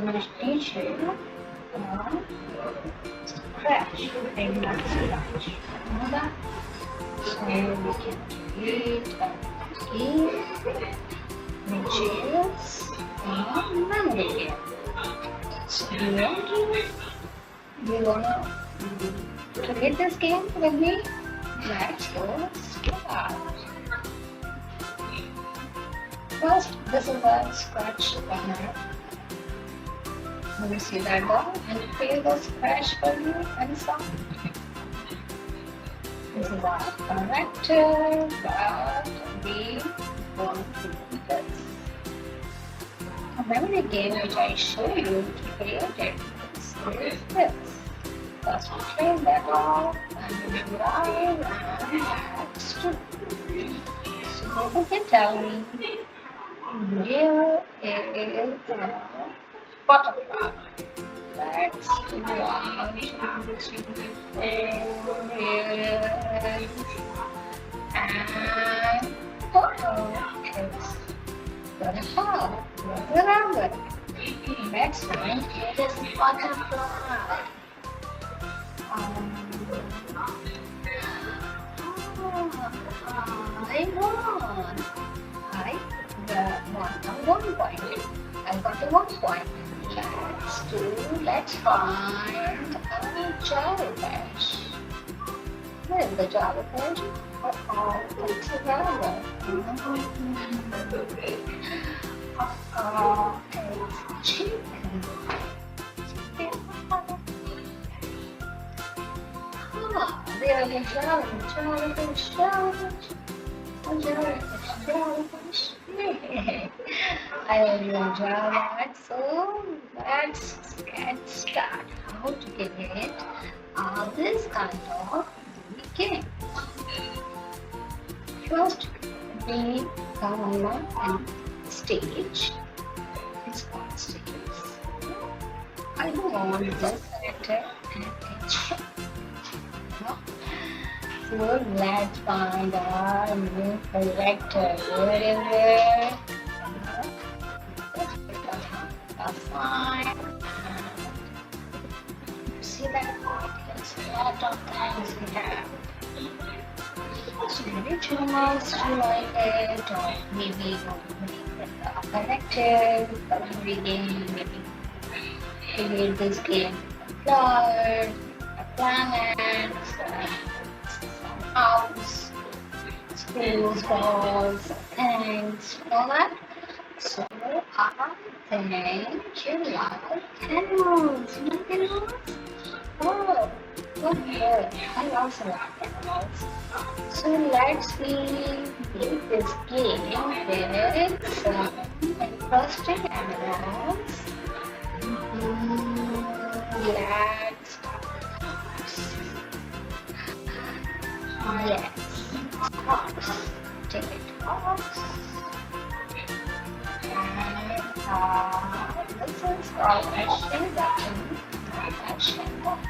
going to teach you scratch and not scratch. You know that? So we can create a game which is a memory game. So do you want to create this game with me? Let's go start. First, this is a scratch corner. You see that down and create the scratch for you and some. This is our character, but we want to do this. A memory game which I show you to create it is this. First we turn that off and we drive and next. So you can tell me where is the butterfly. Let's do 1, 2, 3, 4, yes. And it's butterfly. Remember, next one it is butterfly. I won. I got 1 point. I got the 1 point. Let's find a jellyfish. Where is the jellyfish? It's around. It's chicken. There is a jellyfish. I will draw that, so let's get started. How to get this kind of game. First, we come on and stage. It's called stage. I want this character and it's so let's find our new character. Where is it? That's fine. See that? There's a lot of things we have. So maybe choose to like it, or maybe you want to make it a character, a memory game, maybe create this game with a flower, a planet, house, schools, balls, things, all that. So I think you like animals. You like animals? Oh, good. I also like animals. So let's play this game with some interesting animals. Let's yes, fox. Take it, fox. And this is called action button. Action box.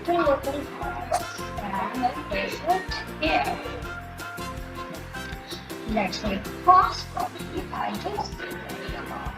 Two little fox. And then place it here. Let's make fox copy. I just did a fox.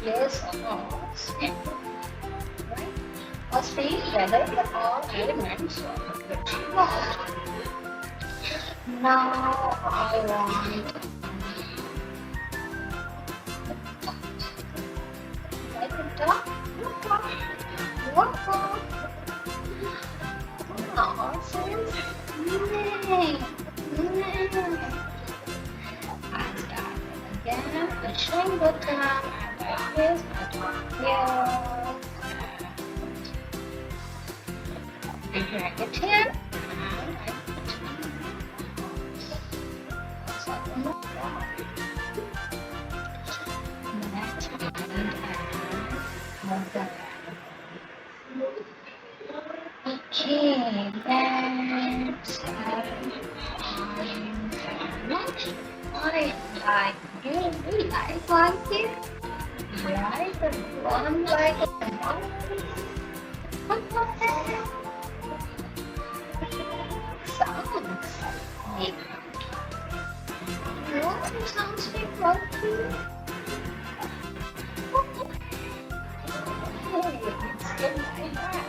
Place all skin. Right? Or see whether all elements are pretty not. Now I want like a duck. What? Horses? Nay. I start again. The showing button. Yes, here. I drag it here. Okay, then I like you like it, right? The one like what was that? Sounds like what sounds like monkey? It's in my bag.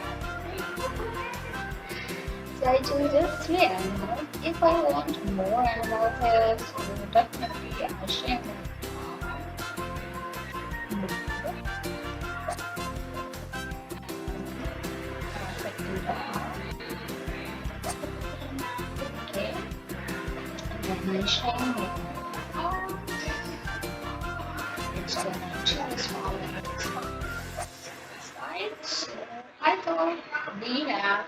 So I choose just three animals. If I want more animals, so definitely I'll share them. Okay, then I share them. It's gonna choose small side. So I thought we have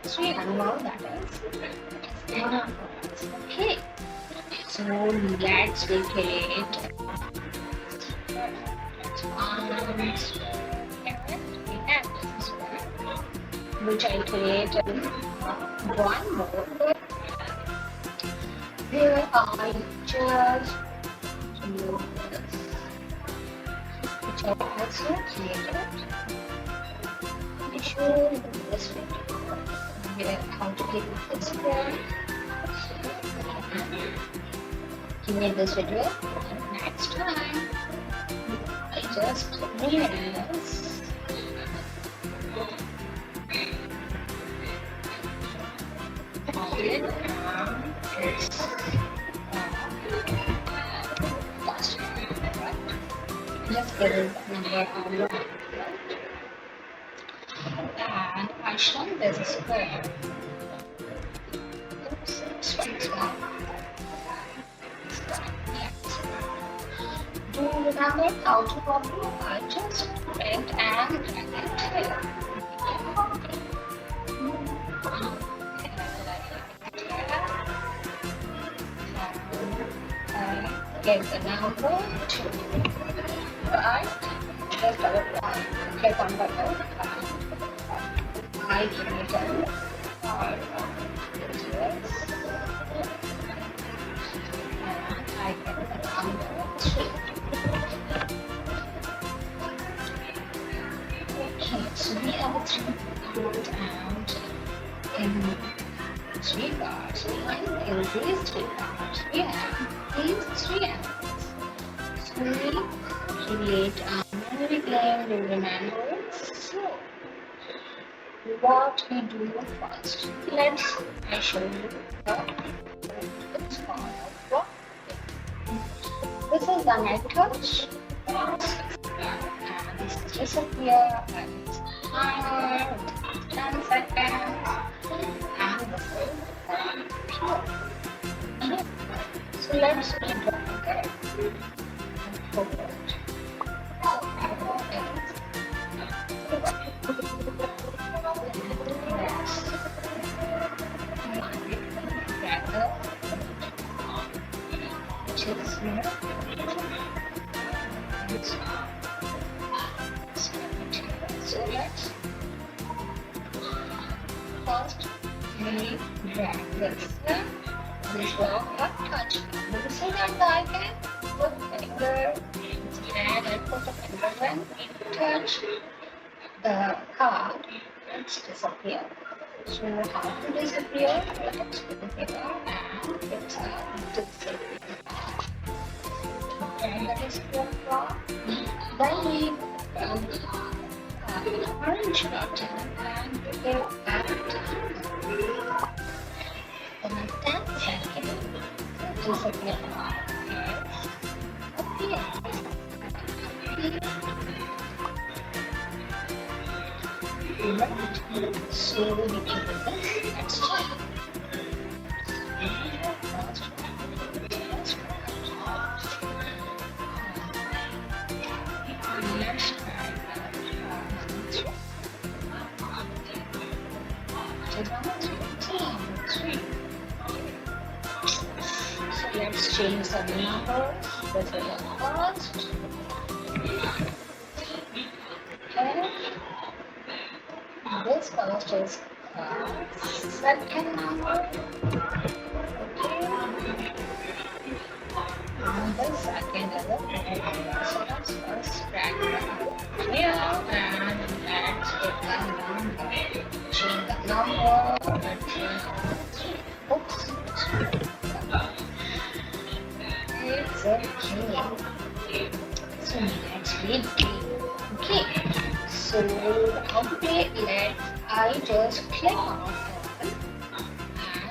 three animals, that is enough for us. Okay, so let's create arms. Parrot. We have this one, which I created one more. But here I just use which I also created. I show you this video how to get this one. You made this video. Next time, I just remove this. It's just give it number on one. And I show this square. Oops, it's one. Do you remember how to copy? I just print and drag it here. Get the number 2. Right? Just click on button. I give it I get the number 3. Okay, so we have 3 code and in 3 cards. In these 3 cards, we have these 3 animals. So we create a memory claim, we remember it. So what we do first? I show you it's called what? This is the net touch. And this disappear and it's timer, 10 seconds, and this is pure. So let's redraw it and forward. So let's first we drag this block up, touch. You see that I can put finger and I put the finger when we touch the card, it's disappear. So how to disappear? Let's put the finger and it's disappear. And that is the block. Then we orange button and we go back to in 10 seconds, disappear. Appear. Right. So we can do this. Let's check. Let's try that. So let's change some numbers. This is the first. Okay. This first is second number. Okay. The second is a polygon. So let's first drag the here and let's put the number. Change the number. Let's change the oops. It's okay. So let's read. Okay. So okay, I just click on it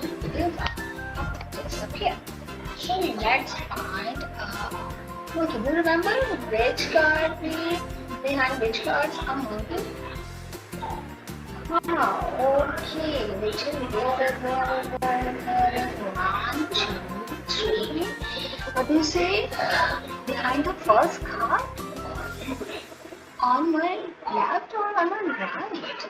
and give up. Disappear. So let's find okay, do you remember which card behind which cards are moving? Okay, which is there one, two, three. What do you say? Behind the first card? On my left or on my right?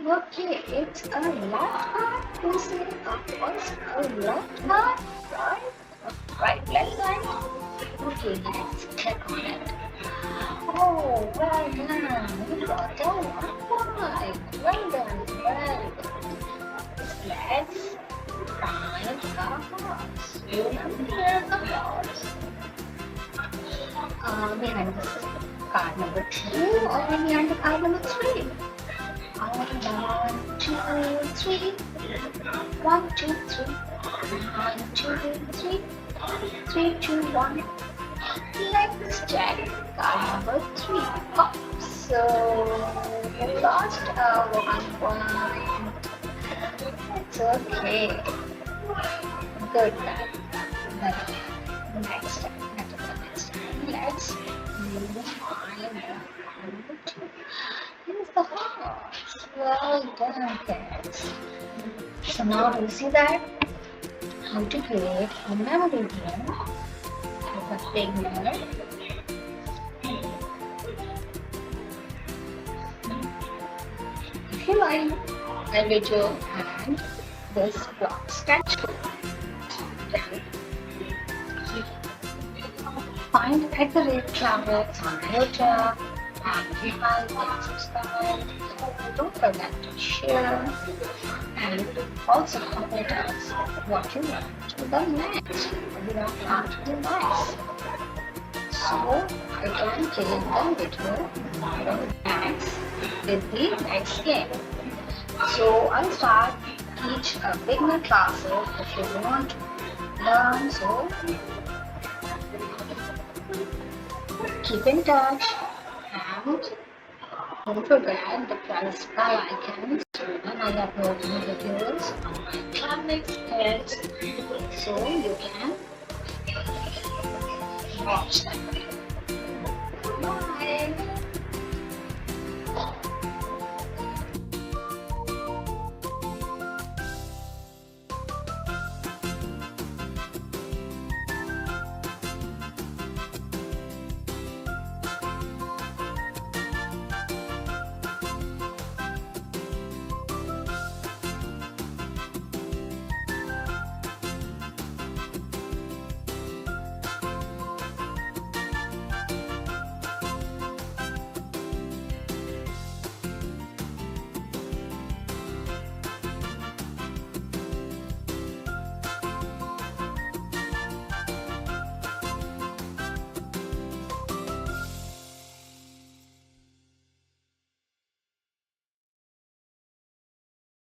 Okay, it's a left card. You say first a left card, right? Right, left side. Okay, let's click on it. Oh, well done. You got that one right. Well done. Well done. Let's find the horse. Remember the horse. Behind the card number 2 or behind the card number 3? 1, 2, 3. 1, 2, 3. 1, 2, 3. 3, 2, 1. Let's check card number 3. Oh, so we lost 1 point. It's okay. Good time. Next time. Let's move on. Number 2. Here's the horse. Well done, kids. So now do you see that? How to create a memory game with a big mirror. If you like my video and this block sketch, then find @travelers on YouTube and like and subscribe. Don't forget to share and also comment us what you want to do next. We don't want to do next. So I can play the video next with the next game. So I'll start each beginner classes if you want to learn. So keep in touch and don't forget to press bell icon when I upload new videos on my comics kids so you can watch them. Bye.